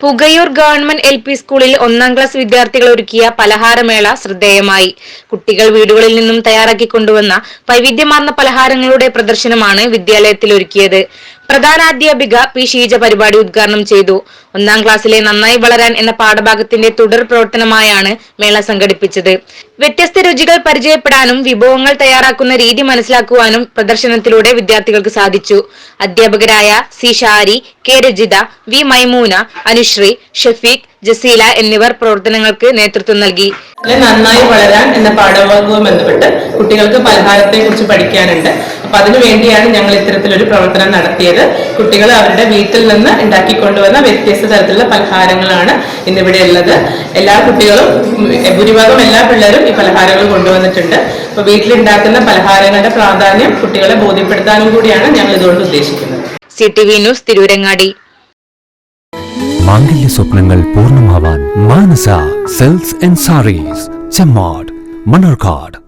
Pukayur government LP സ്കൂളിൽ 1ാം class വിദ്യാർത്ഥികൾ ഒരുക്കിയ പലഹാരമേള ശ്രദ്ധേയമായി. കുട്ടികൾ വീടുകളിൽ നിന്നും തയ്യാറാക്കി കൊണ്ടുവന്ന വൈവിധ്യമാർന്ന പലഹാരങ്ങളുടെ പ്രദർശനമാണ് വിദ്യാലയത്തിൽ ഒരുക്കിയത്. പ്രധാനാധ്യാപിക P. ഷീജ പരിപാടി ഉദ്ഘാടനം ചെയ്തു. 1ാം ക്ലാസ്സിലെ നന്നായി വളരാൻ എന്ന പാഠഭാഗത്തിന്റെ തുടർ പ്രവർത്തനമായാണ് മേള സംഘടിപ്പിച്ചത്. വ്യത്യസ്ത രുചികൾ പരിചയപ്പെടാനും വിഭവങ്ങൾ തയ്യാറാക്കുന്ന രീതി മനസ്സിലാക്കുവാനും പ്രദർശനത്തിലൂടെ വിദ്യാർത്ഥികൾക്ക് സാധിച്ചു. അധ്യാപകരായ C. Shari, K. Rajitha, V. Maimoona, Anusree, Shafeeq, Jaseela എന്നിവർ പ്രവർത്തനങ്ങൾക്ക് നേതൃത്വം നൽകി. നന്നായി വളരാൻ എന്ന പാഠഭാഗവുമായി ബന്ധപ്പെട്ട് കുട്ടികൾക്ക് പലഹാരത്തെ കുറിച്ച് പഠിക്കാനുണ്ട്. അപ്പൊ അതിനുവേണ്ടിയാണ് ഞങ്ങൾ ഇത്തരത്തിലൊരു പ്രവർത്തനം നടത്തിയത്. കുട്ടികൾ അവരുടെ വീട്ടിൽ നിന്ന് ഉണ്ടാക്കിക്കൊണ്ടുവന്ന വ്യത്യസ്ത തരത്തിലുള്ള പലഹാരങ്ങളാണ് ഇന്നിവിടെ ഉള്ളത്. എല്ലാ കുട്ടികളും, ഭൂരിഭാഗം എല്ലാ പിള്ളേരും ഈ പലഹാരങ്ങൾ കൊണ്ടുവന്നിട്ടുണ്ട്. അപ്പൊ വീട്ടിലുണ്ടാക്കുന്ന പലഹാരങ്ങളുടെ പ്രാധാന്യം കുട്ടികളെ ബോധ്യപ്പെടുത്താനും കൂടിയാണ് ഞങ്ങൾ ഇതുകൊണ്ട് ഉദ്ദേശിക്കുന്നത്. CTV news Tirurangadi. മാംഗല്യ സ്വപ്നങ്ങൾ പൂർണ്ണമാവാൻ മാനസ സിൽക്സ് ആൻഡ് സാരീസ്, ചെമ്മാട്, മണ്ണാർക്കാട്.